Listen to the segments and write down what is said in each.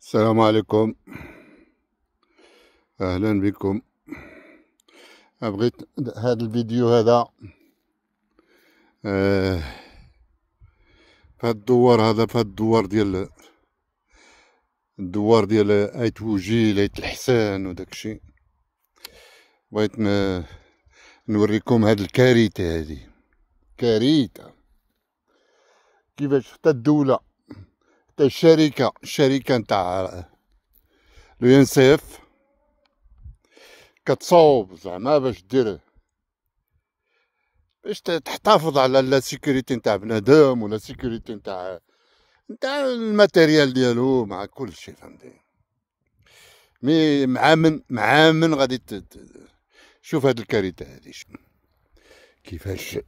السلام عليكم. اهلا بكم. بغيت هذا الفيديو هذا في هذا الدوار ديال ايت وجيل ايت الحسان وداكشي. بغيت نوريكم هاد الكارثة هادي، كارثة كيفاش حتى الدولة حتى الشركة نتاع اليونسيف كتصوب زعما باش تحتفظ على لا سيكوريتي نتاع بنادم ولا سيكوريتي نتاع الماتيريال ديالو مع كل شيء، فهمتي؟ مي مع من غادي شوف هاد الكارثة هادي كيفاش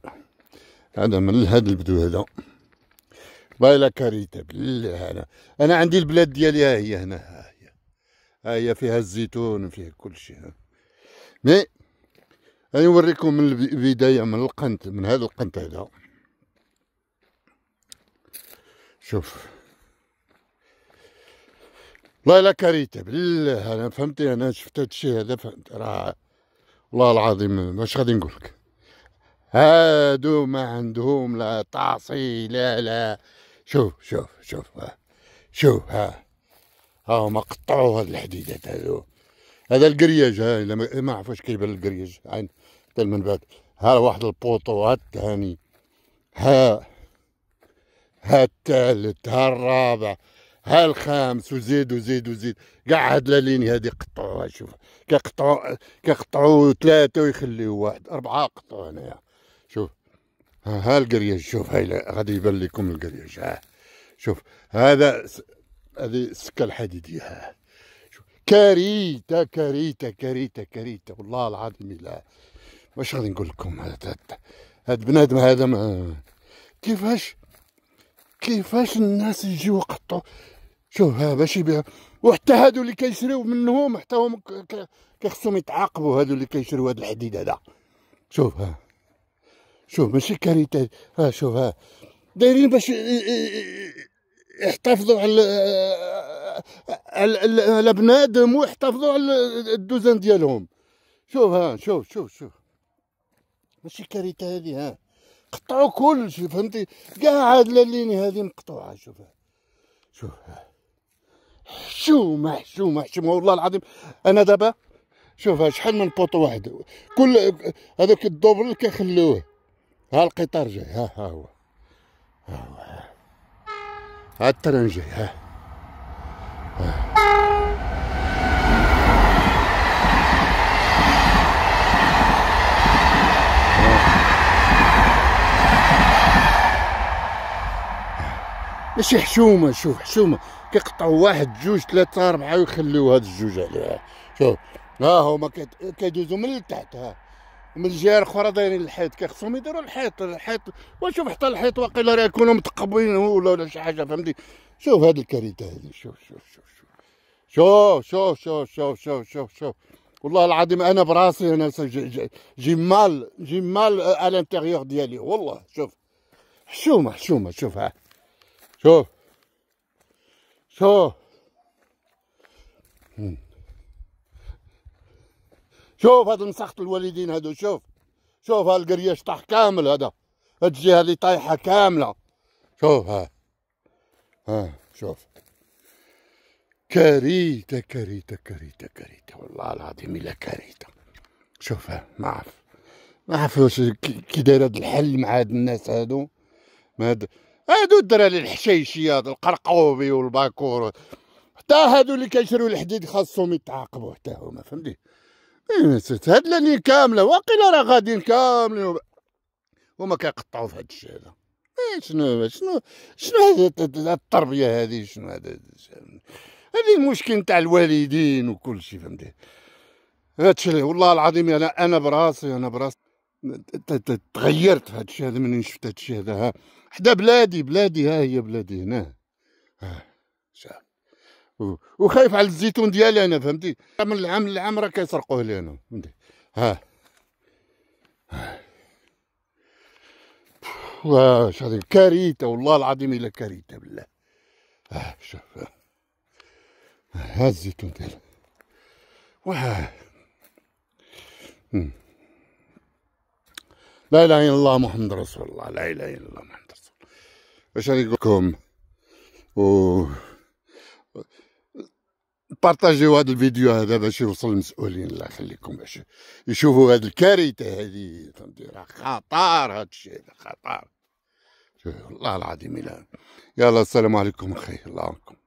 هذا من هاد البدو هذا بايلا كارثة بالله. انا عندي البلاد ديالي ها هي هنا، ها هي فيها الزيتون وفيها كل شيء. مي أنا نوريكم من البداية، من القنت، من هذا القنت هذا. شوف والله لا كارثة بالله. أنا فهمتي، أنا شفت هادشي هذا فهمت راه والله العظيم واش غادي نقولك. هادو ما عندهم لا تعصي لا. شوف ها هما قطعوا هاد الحديدات هادو. هذا القرياج، ها الا ما عرف واش كيبان القرياج، عين حتى من بعد. ها واحد البوطو، ها الثاني، ها الثالث، ها الرابع، ها الخامس، وزيد كاع هاد لاليني هادي قطعوها. شوف كيقطعوا ثلاثة ويخليو واحد، أربعة قطعوا هنايا. شوف ها القرياج، شوف هاي غادي يبان لكم القرياج. ها شوف هذه السكة الحديدية. ها كارثة والله العظيم. لا واش غادي نقول لكم. هاد بنادم هذا ما كيفاش الناس يجيو يقطعوا. شوف ها باش يبيع. وحتى هادو اللي كيشريو منهم حتى هما كيخصهم يتعاقبوا، هادو اللي كيشريو هاد الحديد هذا. شوف ماشي كارثة. ها شوف ها دايرين باش يحتفظوا على بنادم ويحتفظوا على الدوزان ديالهم. شوف ها شوف ماشي كارثة هادي. ها قطعوا كل شيء، فهمتي؟ كاع هاد الليني هادي مقطوعة. شوف حشومة والله العظيم. انا دابا شوف شحال من بوطو واحد، كل هذاك الدوبل كيخلوه. ها القطار جاي، ها هو ها التران جاي. ها ماشي حشومة. شوف حشومة كيقطعوا واحد جوج ثلاثة أربعة ويخليو هاد الجوج عليها. شوف ها هما كيدوزو من التحت. ها من الجهه الاخرى دايرين الحيط، كيخصهم يديروا الحيط. وشوف حتى الحيط واقيلا راه يكونوا متقبين ولا شي حاجه، فهمتي؟ شوف هاد الكارثه هادي. شوف والله العظيم انا براسي انا جي مال على الانتيريور ديالي والله. شوف حشومه. شوف ها شوف هاد مسخط الوالدين هادو. شوف ها القرياش طاح كامل. هاد الجهه اللي طايحه كامله. شوف ها شوف كارثة والله العظيم الا كارثة. شوف ها ما عرف واش كي داير هاد الحل مع هاد الناس هادو. هادو الدراري الحشيشيات القرقوبي والباكور، حتى هادو اللي كيشريو الحديد خاصهم يتعاقبوا حتى هما، فهمتي؟ هاد اللي كامله واقيلا راه غاديين كاملين هما كيقطعوا في هاد الشيء هذا. شنو هذه التربيه هذه؟ شنو هذا المشكل نتاع الوالدين وكل شيء، فهمتي؟ هادشي والله العظيم انا براسي تغيرت في هادشي هذا منين شفت هادشي هذا. ها حدا بلادي ها هي بلادي هنا. ها شاف وخايف على الزيتون ديالي انا، فهمتي؟ من العام للعام راه كيسرقوه لي انا، فهمتي؟ ها واش هذه كارثه والله العظيم الا كارثه بالله. شوف ها الزيتون ديالها واه. لا اله الا الله محمد رسول الله، لا اله الا الله محمد رسول الله. واش غادي نقول لكم؟ و بارطاجيو هذا الفيديو هذا باش يوصل للمسؤولين، الله يخليكم، باش يشوفوا هذه الكارثه هذه. فهمتي؟ راه خطر هذا الشيء هذا، خطر والله العظيم. يلا السلام عليكم اخي، الله معكم.